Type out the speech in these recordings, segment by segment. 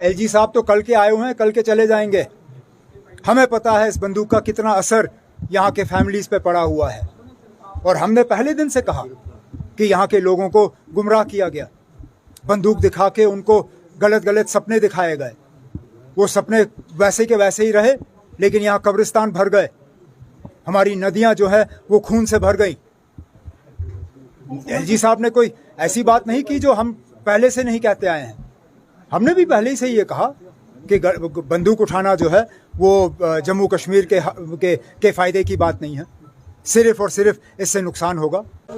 LG साहब तो कल के आए हुए हैं, कल के चले जाएंगे। हमें पता है इस बंदूक का कितना असर यहाँ के फैमिलीज पे पड़ा हुआ है, और हमने पहले दिन से कहा कि यहाँ के लोगों को गुमराह किया गया, बंदूक दिखा के उनको गलत गलत सपने दिखाए गए। वो सपने वैसे के वैसे ही रहे, लेकिन यहाँ कब्रिस्तान भर गए, हमारी नदियाँ जो है वो खून से भर गई। एलजी साहब ने कोई ऐसी बात नहीं की जो हम पहले से नहीं कहते आए हैं। हमने भी पहले ही से ये कहा कि बंदूक उठाना जो है वो जम्मू कश्मीर के फ़ायदे की बात नहीं है, सिर्फ और सिर्फ इससे नुकसान होगा। तो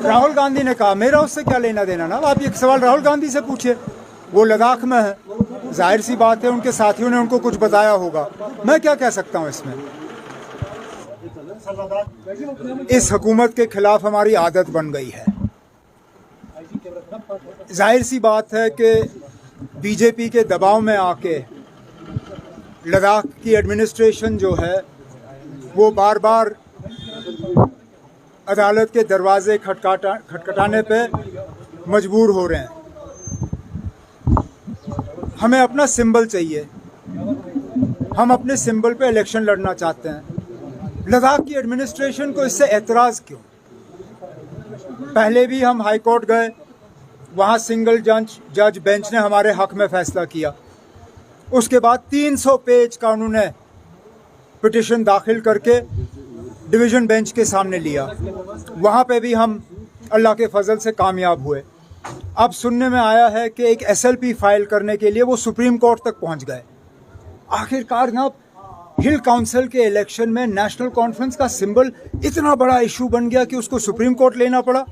राहुल गांधी ने कहा, मेरा उससे क्या लेना देना ना। आप ये सवाल राहुल गांधी से पूछिए, वो लद्दाख में है, जाहिर सी बात है उनके साथियों ने उनको कुछ बताया होगा। मैं क्या कह सकता हूँ इसमें। इस हुकूमत के खिलाफ हमारी आदत बन गई है। जाहिर सी बात है कि बीजेपी के दबाव में आके लद्दाख की एडमिनिस्ट्रेशन जो है वो बार बार अदालत के दरवाजे खटखटाने पे मजबूर हो रहे हैं। हमें अपना सिंबल चाहिए, हम अपने सिंबल पे इलेक्शन लड़ना चाहते हैं। लद्दाख की एडमिनिस्ट्रेशन को इससे एतराज़ क्यों? पहले भी हम हाई कोर्ट गए, वहाँ सिंगल जज बेंच ने हमारे हक में फैसला किया। उसके बाद 300 पेज का उन्होंने पिटिशन दाखिल करके डिवीज़न बेंच के सामने लिया। वहाँ पे भी हम अल्लाह के फजल से कामयाब हुए। अब सुनने में आया है कि एक SLP फाइल करने के लिए वो सुप्रीम कोर्ट तक पहुँच गए। आखिरकार ना हिल काउंसिल के इलेक्शन में नेशनल कॉन्फ्रेंस का सिंबल इतना बड़ा इशू बन गया कि उसको सुप्रीम कोर्ट लेना पड़ा।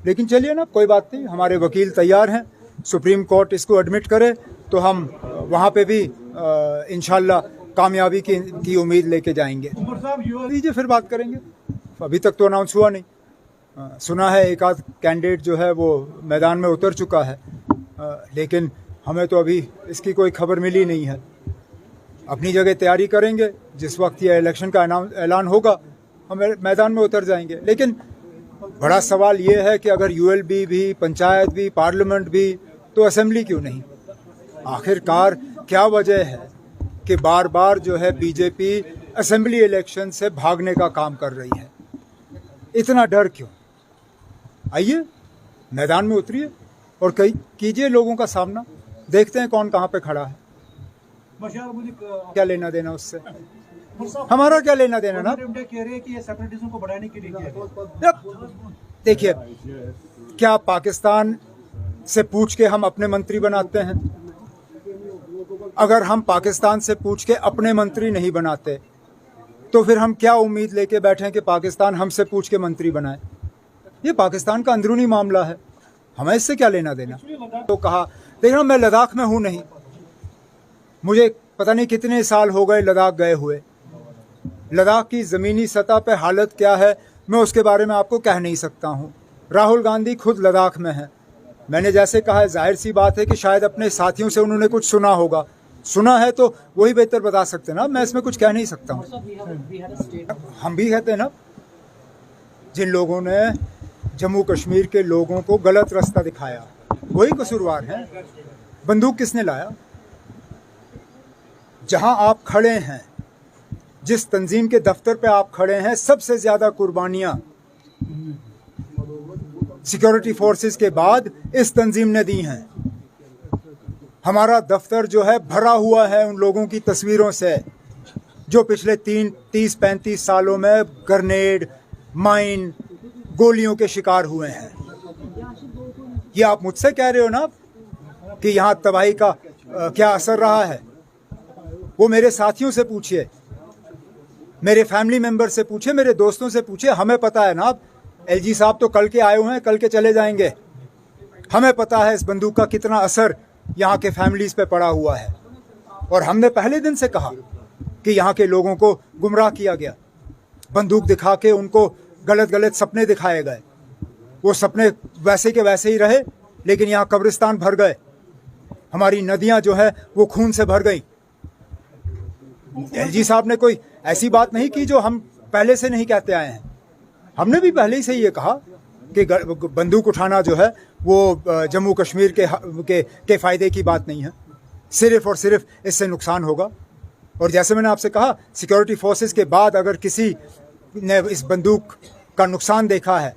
लेकिन चलिए ना, कोई बात नहीं, हमारे वकील तैयार हैं। सुप्रीम कोर्ट इसको एडमिट करे तो हम वहाँ पे भी इंशाल्लाह कामयाबी की उम्मीद लेके जाएंगे। दीजिए, फिर बात करेंगे। अभी तक तो अनाउंस हुआ नहीं। सुना है एक आध कैंडिडेट जो है वो मैदान में उतर चुका है, लेकिन हमें तो अभी इसकी कोई खबर मिली नहीं है। अपनी जगह तैयारी करेंगे, जिस वक्त ये इलेक्शन का ऐलान होगा हम मैदान में उतर जाएंगे। लेकिन बड़ा सवाल ये है कि अगर ULB भी, पंचायत भी, पार्लियामेंट भी, तो असेंबली क्यों नहीं? आखिरकार क्या वजह है कि बार बार जो है बीजेपी असेंबली इलेक्शन से भागने का काम कर रही है? इतना डर क्यों? आइए मैदान में उतरिए और कीजिए लोगों का सामना। देखते हैं कौन कहाँ पे खड़ा है। क्या लेना देना उससे? हमारा क्या लेना देना ना। देखिए, क्या पाकिस्तान से पूछ के हम अपने मंत्री बनाते हैं? अगर हम पाकिस्तान से पूछ के अपने मंत्री नहीं बनाते तो फिर हम क्या उम्मीद लेके बैठे हैं कि पाकिस्तान हमसे पूछ के मंत्री बनाए? ये पाकिस्तान का अंदरूनी मामला है, हमें इससे क्या लेना देना। तो कहा, देखना मैं लद्दाख में हूँ नहीं, मुझे पता नहीं कितने साल हो गए लद्दाख गए हुए। लद्दाख की ज़मीनी सतह पे हालत क्या है मैं उसके बारे में आपको कह नहीं सकता हूँ। राहुल गांधी खुद लद्दाख में हैं। मैंने जैसे कहा है, जाहिर सी बात है कि शायद अपने साथियों से उन्होंने कुछ सुना होगा। सुना है तो वही बेहतर बता सकते ना, मैं इसमें कुछ कह नहीं सकता हूँ। हम भी कहते हैं ना, जिन लोगों ने जम्मू कश्मीर के लोगों को गलत रास्ता दिखाया वही कसूरवार हैं। बंदूक किसने लाया? जहां आप खड़े हैं, जिस तंजीम के दफ्तर पे आप खड़े हैं, सबसे ज्यादा कुर्बानियां सिक्योरिटी फोर्सेस के बाद इस तंजीम ने दी हैं। हमारा दफ्तर जो है भरा हुआ है उन लोगों की तस्वीरों से जो पिछले 30-35 सालों में ग्रेनेड, माइन, गोलियों के शिकार हुए हैं। ये आप मुझसे कह रहे हो ना कि यहाँ तबाही का क्या असर रहा है? वो मेरे साथियों से पूछिए, मेरे फैमिली मेंबर से पूछिए, मेरे दोस्तों से पूछिए। हमें पता है ना, एलजी साहब तो कल के आए हुए हैं, कल के चले जाएंगे। हमें पता है इस बंदूक का कितना असर यहाँ के फैमिलीज पे पड़ा हुआ है, और हमने पहले दिन से कहा कि यहाँ के लोगों को गुमराह किया गया, बंदूक दिखा के उनको गलत गलत सपने दिखाए गए। वो सपने वैसे के वैसे ही रहे, लेकिन यहाँ कब्रिस्तान भर गए, हमारी नदियाँ जो है वो खून से भर गई। एलजी साहब ने कोई ऐसी बात नहीं की जो हम पहले से नहीं कहते आए हैं। हमने भी पहले ही से ये कहा कि बंदूक उठाना जो है वो जम्मू कश्मीर के फ़ायदे की बात नहीं है। सिर्फ़ और सिर्फ इससे नुकसान होगा। और जैसे मैंने आपसे कहा, सिक्योरिटी फोर्सेस के बाद अगर किसी ने इस बंदूक का नुकसान देखा है,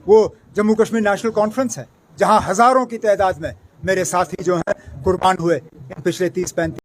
वो जम्मू कश्मीर नेशनल कॉन्फ्रेंस है, जहां हज़ारों की तादाद में मेरे साथी जो हैं कुर्बान हुए इन पिछले 30-35